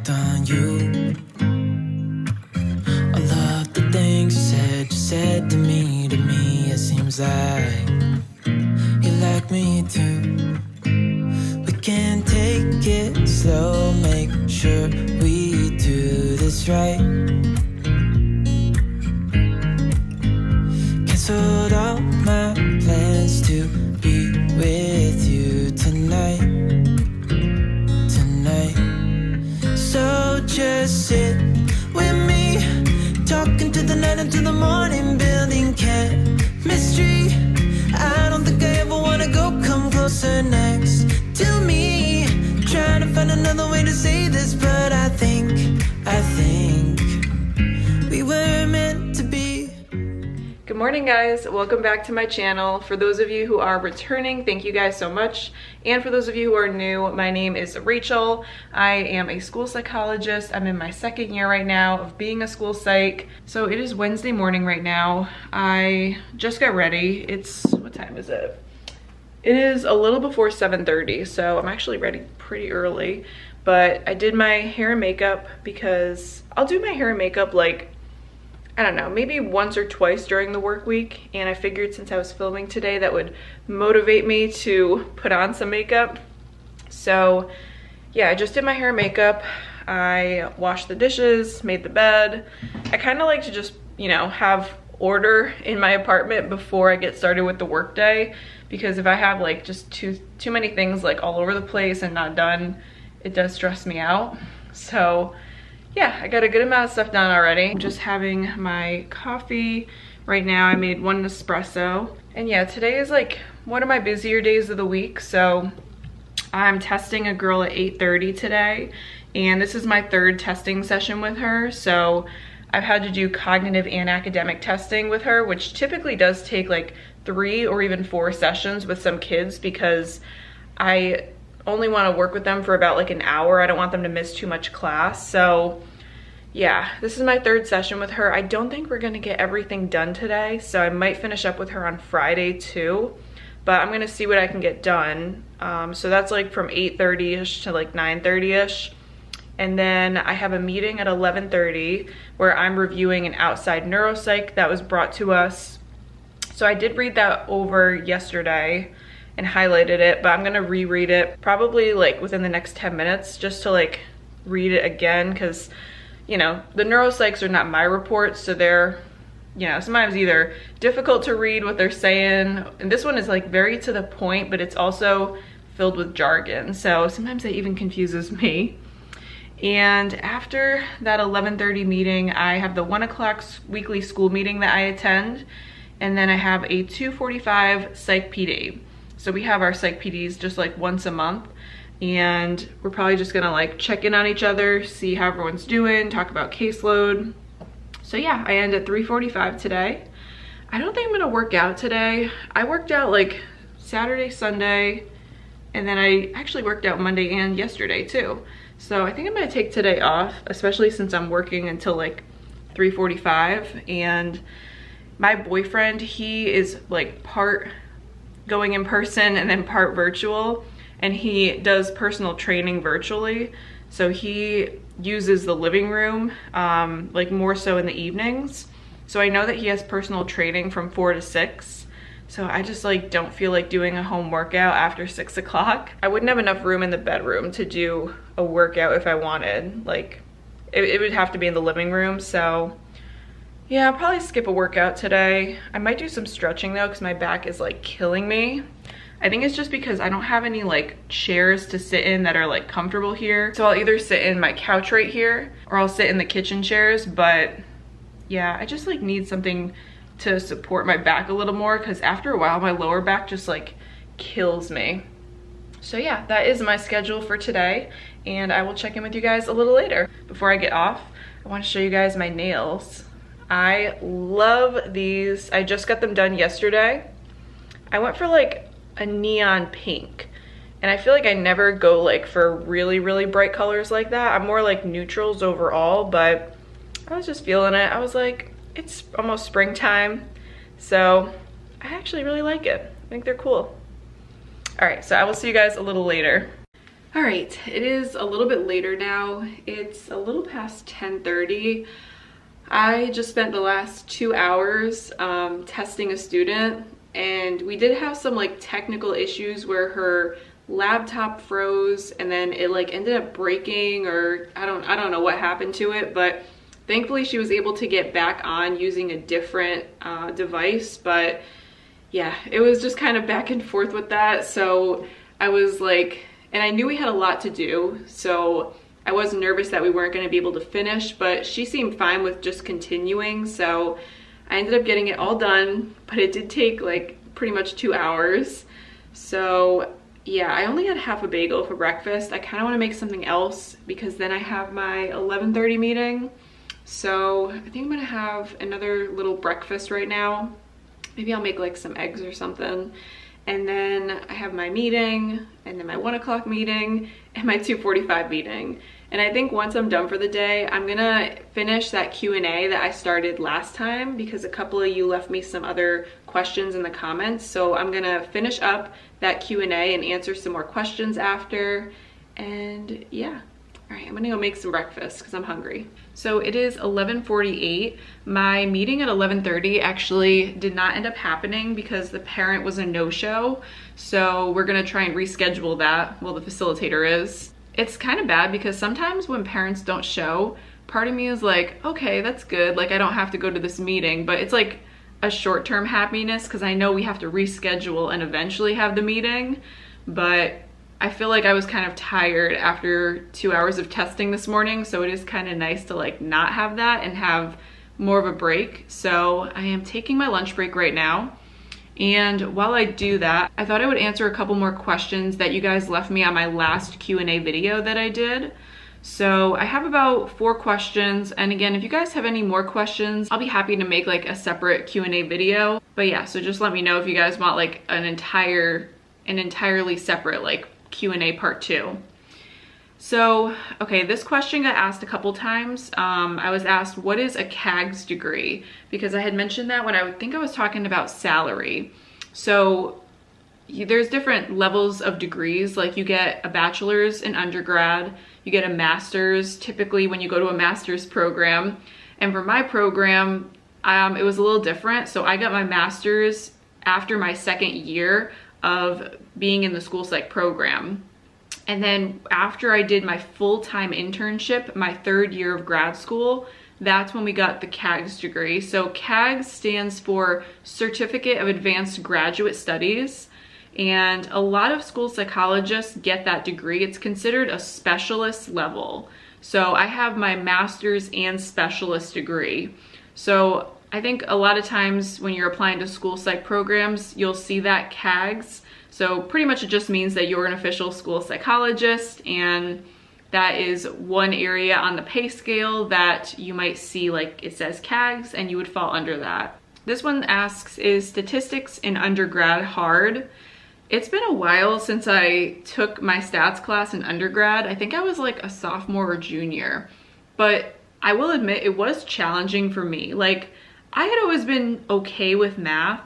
reflect on you. All of the things you said to me, it seems like you like me too. We can take it slow, make sure we do this right. Canceled all my plans to be with you tonight. So just sit with me, talking to the night until the morning, building chemistry. I don't think I ever wanna go, come closer next to me. Trying to find another way to say this, but I think we were meant to be. Good morning, guys. Welcome back to my channel. For those of you who are returning, thank you guys so much. And for those of you who are new, my name is Rachel. I am a school psychologist. I'm in my second year right now of being a school psych. So it is Wednesday morning right now. I just got ready. What time is it? It is a little before 7:30, so I'm actually ready pretty early. But I did my hair and makeup because I'll do my hair and makeup like, I don't know, maybe once or twice during the work week. And I figured since I was filming today, that would motivate me to put on some makeup. So yeah, I just did my hair and makeup. I washed the dishes, made the bed. I kind of like to just, you know, have order in my apartment before I get started with the workday, because if I have like just too many things like all over the place and not done, it does stress me out. So yeah, I got a good amount of stuff done already. I'm just having my coffee right now. I made one espresso. And yeah, today is like one of my busier days of the week. So I'm testing a girl at 8:30 today. And this is my third testing session with her. So I've had to do cognitive and academic testing with her, which typically does take like 3 or even 4 sessions with some kids, because I only want to work with them for about like an hour. I don't want them to miss too much class. So yeah, this is my third session with her. I don't think we're gonna get everything done today, so I might finish up with her on Friday too, but I'm gonna see what I can get done. So that's like from 8:30ish to like 9:30ish. And then I have a meeting at 11:30 where I'm reviewing an outside neuropsych that was brought to us. So I did read that over yesterday and highlighted it, but I'm gonna reread it probably like within the next 10 minutes just to like read it again, because you know, the neuropsychs are not my reports, so they're, you know, sometimes either difficult to read what they're saying, and this one is like very to the point, but it's also filled with jargon, so sometimes it even confuses me. And after that 11:30 meeting, I have the 1 o'clock weekly school meeting that I attend, and then I have a 2:45 psych PD. So we have our psych PDs just like once a month, and we're probably just gonna like check in on each other, see how everyone's doing, talk about caseload. So yeah, I end at 3:45 today. I don't think I'm gonna work out today. I worked out like Saturday, Sunday, and then I actually worked out Monday and yesterday too. So I think I'm gonna take today off, especially since I'm working until like 3:45. And my boyfriend, he is like part going in person and then part virtual, and he does personal training virtually. So he uses the living room like more so in the evenings. So I know that he has personal training from 4 to 6. So I just like don't feel like doing a home workout after 6 o'clock. I wouldn't have enough room in the bedroom to do a workout if I wanted. Like it would have to be in the living room. So yeah, I'll probably skip a workout today. I might do some stretching though, because my back is like killing me. I think it's just because I don't have any like chairs to sit in that are like comfortable here. So I'll either sit in my couch right here, or I'll sit in the kitchen chairs. But yeah, I just like need something to support my back a little more, because after a while my lower back just like kills me. So yeah, that is my schedule for today, and I will check in with you guys a little later. Before I get off, I want to show you guys my nails. I love these. I just got them done yesterday. I went for like a neon pink, and I feel like I never go like for really bright colors like that. I'm more like neutrals overall, but I was just feeling it. I was like, it's almost springtime, so I actually really like it. I think they're cool. All right, so I will see you guys a little later. All right, it is a little bit later now. It's a little past 10:30. I just spent the last 2 hours testing a student, and we did have some like technical issues where her laptop froze and then it like ended up breaking, or I don't know what happened to it, but thankfully she was able to get back on using a different device. But yeah, it was just kind of back and forth with that. So I was like, and I knew we had a lot to do, so I was nervous that we weren't going to be able to finish, but she seemed fine with just continuing. So I ended up getting it all done, but it did take like pretty much 2 hours. So yeah, I only had half a bagel for breakfast. I kind of want to make something else because then I have my 11:30 meeting. So I think I'm gonna have another little breakfast right now. Maybe I'll make like some eggs or something. And then I have my meeting, and then my 1 o'clock meeting, and my 2:45 meeting. And I think once I'm done for the day, I'm gonna finish that Q&A that I started last time because a couple of you left me some other questions in the comments. So I'm gonna finish up that Q&A and answer some more questions after. And yeah. All right, I'm gonna go make some breakfast because I'm hungry. So it is 11:48. My meeting at 11:30 actually did not end up happening because the parent was a no-show. So we're gonna try and reschedule that. Well, the facilitator is. It's kind of bad because sometimes when parents don't show, part of me is like, okay, that's good. Like I don't have to go to this meeting, but it's like a short-term happiness because I know we have to reschedule and eventually have the meeting. But I feel like I was kind of tired after 2 hours of testing this morning, so it is kind of nice to like not have that and have more of a break. So I am taking my lunch break right now. And while I do that, I thought I would answer a couple more questions that you guys left me on my last Q&A video that I did. So I have about 4 questions. And again, if you guys have any more questions, I'll be happy to make like a separate Q&A video. But yeah, so just let me know if you guys want like an entirely separate like Q&A part 2. So, okay, this question got asked a couple times. I was asked, what is a CAGS degree? Because I had mentioned that when I think I was talking about salary. So there's different levels of degrees. Like you get a bachelor's in undergrad, you get a master's typically when you go to a master's program. And for my program, it was a little different. So I got my master's after my 2nd year of being in the school psych program. And then after I did my full-time internship, my 3rd year of grad school, that's when we got the CAGS degree. So CAGS stands for Certificate of Advanced Graduate Studies. And a lot of school psychologists get that degree. It's considered a specialist level. So I have my master's and specialist degree. So I think a lot of times when you're applying to school psych programs, you'll see that CAGS. So pretty much it just means that you're an official school psychologist, and that is one area on the pay scale that you might see like it says CAGS and you would fall under that. This one asks, is statistics in undergrad hard? It's been a while since I took my stats class in undergrad. I think I was like a sophomore or junior, but I will admit it was challenging for me. Like I had always been okay with math,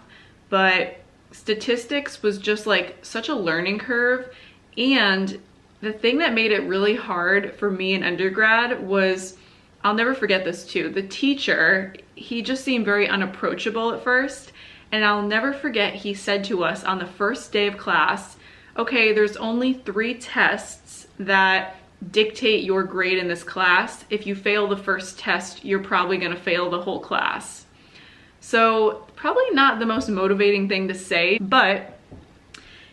but statistics was just like such a learning curve. And the thing that made it really hard for me in undergrad was, I'll never forget this too, the teacher, he just seemed very unapproachable at first. And I'll never forget, he said to us on the first day of class, okay, there's only 3 tests that dictate your grade in this class. If you fail the first test, you're probably gonna fail the whole class. So probably not the most motivating thing to say, but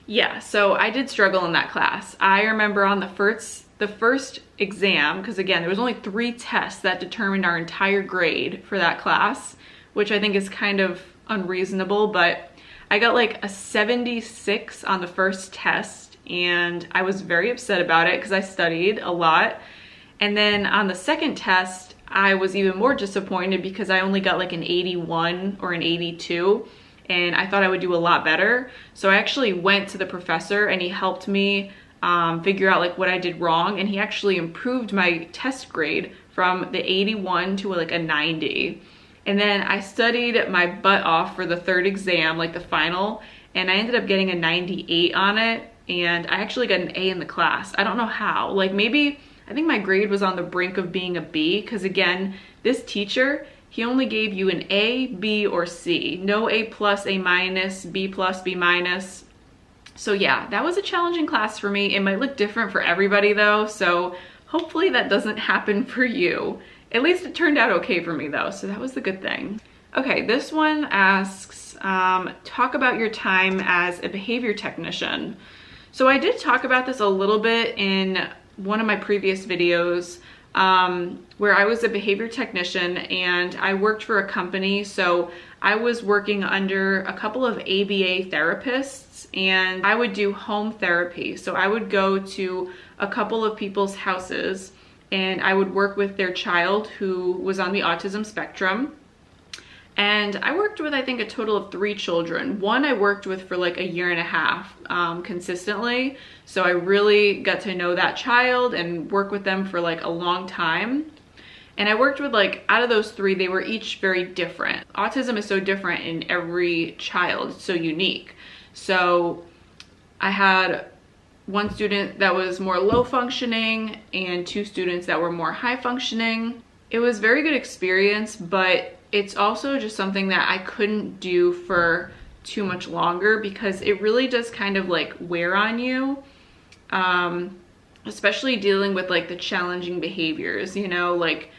yeah, so I did struggle in that class. I remember on the first exam, because again, there was only 3 tests that determined our entire grade for that class, which I think is kind of unreasonable, but I got like a 76 on the first test, and I was very upset about it because I studied a lot. And then on the second test, I was even more disappointed because I only got like an 81 or an 82, and I thought I would do a lot better. So I actually went to the professor and he helped me figure out like what I did wrong, and he actually improved my test grade from the 81 to like a 90. And then I studied my butt off for the 3rd exam, like the final, and I ended up getting a 98 on it. and I actually got an A in the class. I don't know how. Like maybe, I think my grade was on the brink of being a B, because again, this teacher, he only gave you an A, B, or C. No A plus, A minus, B plus, B minus. So yeah, that was a challenging class for me. It might look different for everybody though, so hopefully that doesn't happen for you. At least it turned out okay for me though, so that was the good thing. Okay, this one asks, talk about your time as a behavior technician. So I did talk about this a little bit in one of my previous videos, where I was a behavior technician and I worked for a company. So I was working under a couple of ABA therapists, and I would do home therapy. So I would go to a couple of people's houses and I would work with their child who was on the autism spectrum. And I worked with, I think, a total of 3 children. One I worked with for like a year and a half consistently. So I really got to know that child and work with them for like a long time. And I worked with, like, out of those 3, they were each very different. Autism is so different in every child, it's so unique. So I had one student that was more low functioning and 2 students that were more high functioning. It was a very good experience, but it's also just something that I couldn't do for too much longer because it really does kind of like wear on you, especially dealing with like the challenging behaviors, you know, like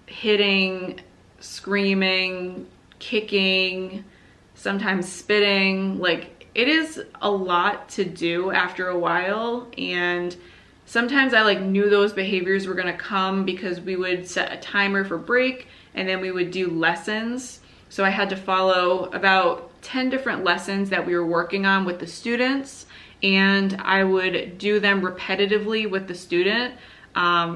hitting, screaming, kicking, sometimes spitting. Like, it is a lot to do after a while, and sometimes I like knew those behaviors were gonna come because we would set a timer for break and then we would do lessons. So I had to follow about 10 different lessons that we were working on with the students, and I would do them repetitively with the student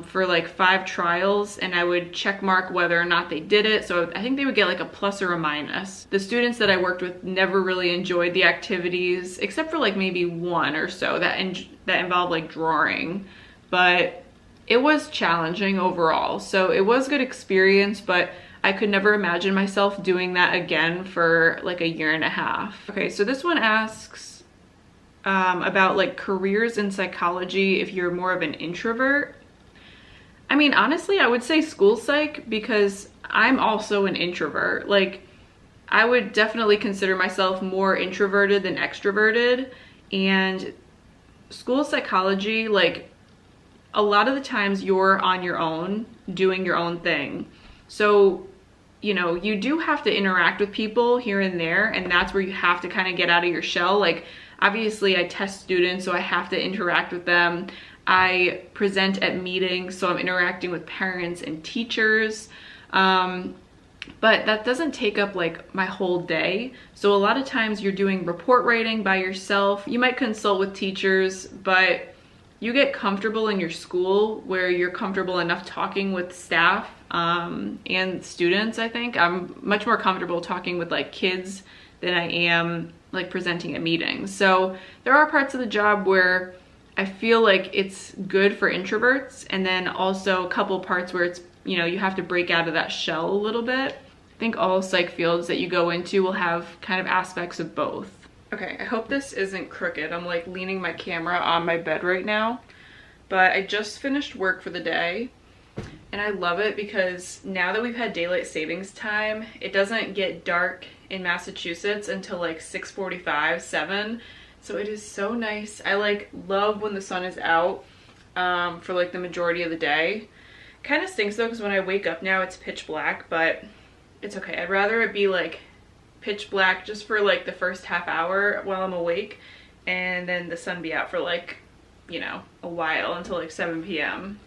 for like 5 trials, and I would check mark whether or not they did it. So I think they would get like a plus or a minus. The students that I worked with never really enjoyed the activities, except for like maybe 1 or so that involved like drawing, but it was challenging overall. So it was a good experience, but I could never imagine myself doing that again for like a year and a half. Okay, so this one asks about like careers in psychology if you're more of an introvert. I mean, honestly, I would say school psych because I'm also an introvert. Like, I would definitely consider myself more introverted than extroverted, and school psychology, like, a lot of the times you're on your own doing your own thing. So, you know, you do have to interact with people here and there, and that's where you have to kind of get out of your shell. Like, obviously I test students, so I have to interact with them. I present at meetings, so I'm interacting with parents and teachers. But that doesn't take up like my whole day. So a lot of times you're doing report writing by yourself. You might consult with teachers, but you get comfortable in your school where you're comfortable enough talking with staff and students. I think I'm much more comfortable talking with like kids than I am like presenting at meetings. So there are parts of the job where I feel like it's good for introverts, and then also a couple parts where it's, you know, you have to break out of that shell a little bit. I think all psych fields that you go into will have kind of aspects of both. Okay, I hope this isn't crooked. I'm like leaning my camera on my bed right now, but I just finished work for the day, and I love it because now that we've had daylight savings time, it doesn't get dark in Massachusetts until like 6:45, 7. So it is so nice. I like love when the sun is out for like the majority of the day. Kind of stinks though, because when I wake up now it's pitch black, but it's okay. I'd rather it be like pitch black just for like the first half hour while I'm awake, and then the sun be out for like, you know, a while until like 7 p.m.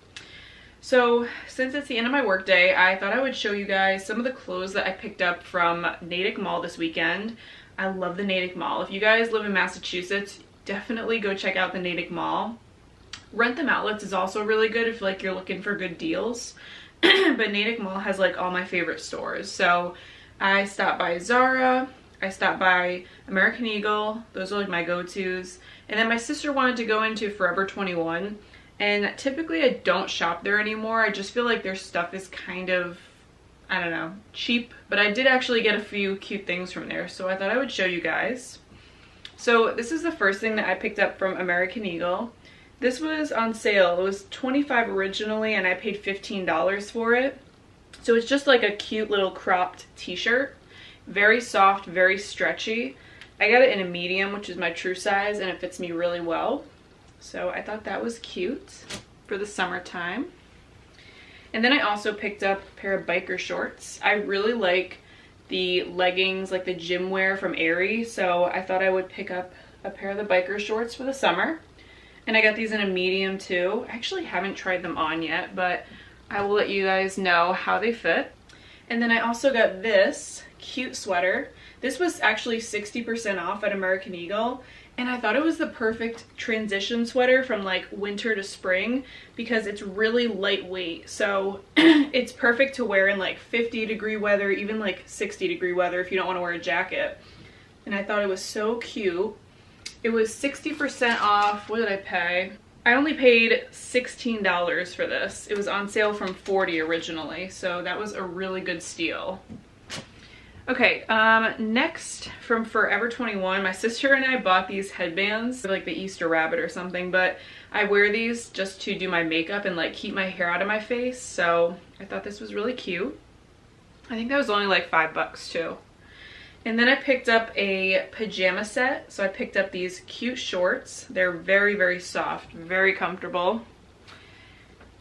So since it's the end of my workday, I thought I would show you guys some of the clothes that I picked up from Natick Mall this weekend. I love the Natick Mall. If you guys live in Massachusetts, definitely go check out the Natick Mall. Rent Them Outlets is also really good if like you're looking for good deals. But Natick Mall has like all my favorite stores. So I stopped by Zara, I stopped by American Eagle. Those are like my go-tos. And then my sister wanted to go into Forever 21. And typically I don't shop there anymore. I just feel like their stuff is kind of, I don't know, cheap. But I did actually get a few cute things from there, so I thought I would show you guys. So this is the first thing that I picked up from American Eagle. This was on sale. It was $25 originally and I paid $15 for it. So it's just like a cute little cropped t-shirt. Very soft, very stretchy. I got it in a medium, which is my true size, and it fits me really well. So I thought that was cute for the summertime. And then I also picked up a pair of biker shorts. I really like the leggings, like the gym wear from Aerie, so I thought I would pick up a pair of the biker shorts for the summer. And I got these in a medium too. I actually haven't tried them on yet, but I will let you guys know how they fit. And then I also got this cute sweater. This was actually 60% off at American Eagle, and I thought it was the perfect transition sweater from like winter to spring because it's really lightweight. So it's perfect to wear in like 50-degree weather, even like 60-degree weather if you don't want to wear a jacket. And I thought it was so cute. It was 60% off. What did I pay? I only paid $16 for this. It was on sale from $40 originally, so that was a really good steal. Okay, next from Forever 21, my sister and I bought these headbands, like the Easter rabbit or something, but I wear these just to do my makeup and like keep my hair out of my face, so I thought this was really cute. I think that was only like $5 too. And then I picked up a pajama set. So I picked up these cute shorts. They're very, very soft, very comfortable.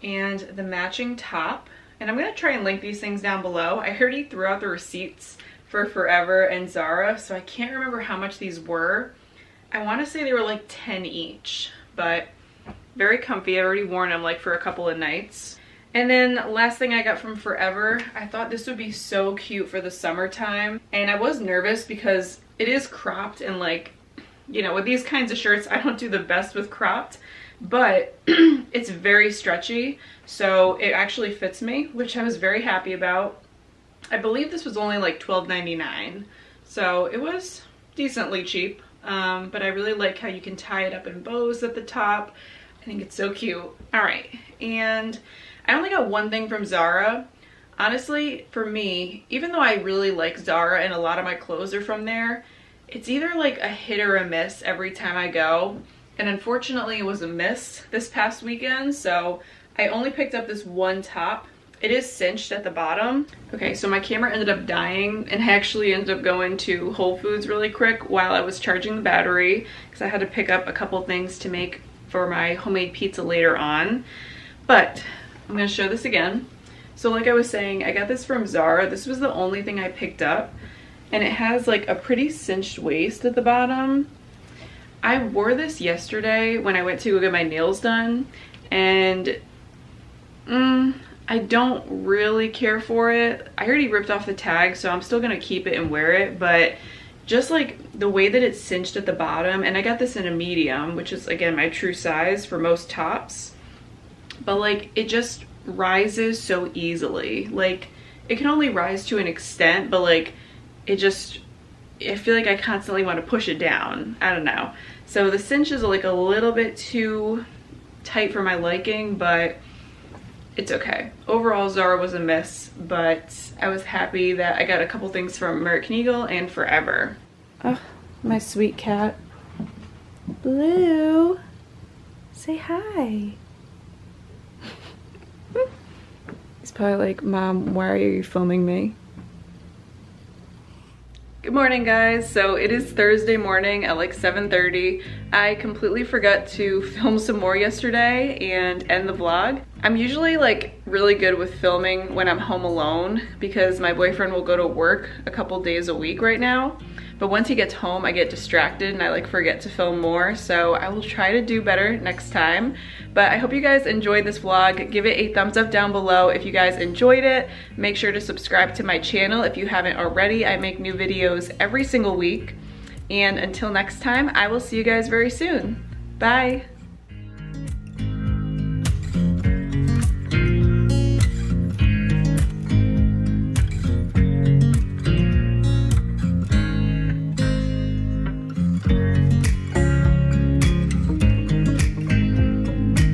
And the matching top. And I'm gonna try and link these things down below. I already threw out the receipts for Forever and Zara, so I can't remember how much these were. I wanna say they were like 10 each, but very comfy. I've already worn them like for a couple of nights. And then last thing I got from Forever, I thought this would be so cute for the summertime. And I was nervous because it is cropped and like, you know, with these kinds of shirts, I don't do the best with cropped, but it's very stretchy. So it actually fits me, which I was very happy about. I believe this was only like $12.99. So it was decently cheap, but I really like how you can tie it up in bows at the top. I think it's so cute. All right, and I only got one thing from Zara. Honestly, for me, even though I really like Zara and a lot of my clothes are from there, it's either like a hit or a miss every time I go. And unfortunately, it was a miss this past weekend, so I only picked up this one top. It is cinched at the bottom. Okay, so my camera ended up dying, and I actually ended up going to Whole Foods really quick while I was charging the battery because I had to pick up a couple things to make for my homemade pizza later on. But I'm gonna show this again. So like I was saying, I got this from Zara. This was the only thing I picked up, and it has like a pretty cinched waist at the bottom. I wore this yesterday when I went to go get my nails done, and I don't really care for it. I already ripped off the tag, so I'm still gonna keep it and wear it, but just like the way that it's cinched at the bottom, and I got this in a medium, which is again my true size for most tops, but like it just rises so easily. Like it can only rise to an extent, but like it just, I feel like I constantly want to push it down. I don't know. So the cinch is like a little bit too tight for my liking, but it's okay. Overall, Zara was a miss, but I was happy that I got a couple things from American Eagle and Forever. Oh, my sweet cat. Blue, say hi. He's probably like, Mom, why are you filming me? Good morning, guys. So it is Thursday morning at like 7:30. I completely forgot to film some more yesterday and end the vlog. I'm usually like really good with filming when I'm home alone because my boyfriend will go to work a couple days a week right now. But once he gets home, I get distracted and I like forget to film more. So I will try to do better next time. But I hope you guys enjoyed this vlog. Give it a thumbs up down below if you guys enjoyed it. Make sure to subscribe to my channel if you haven't already. I make new videos every single week. And until next time, I will see you guys very soon. Bye.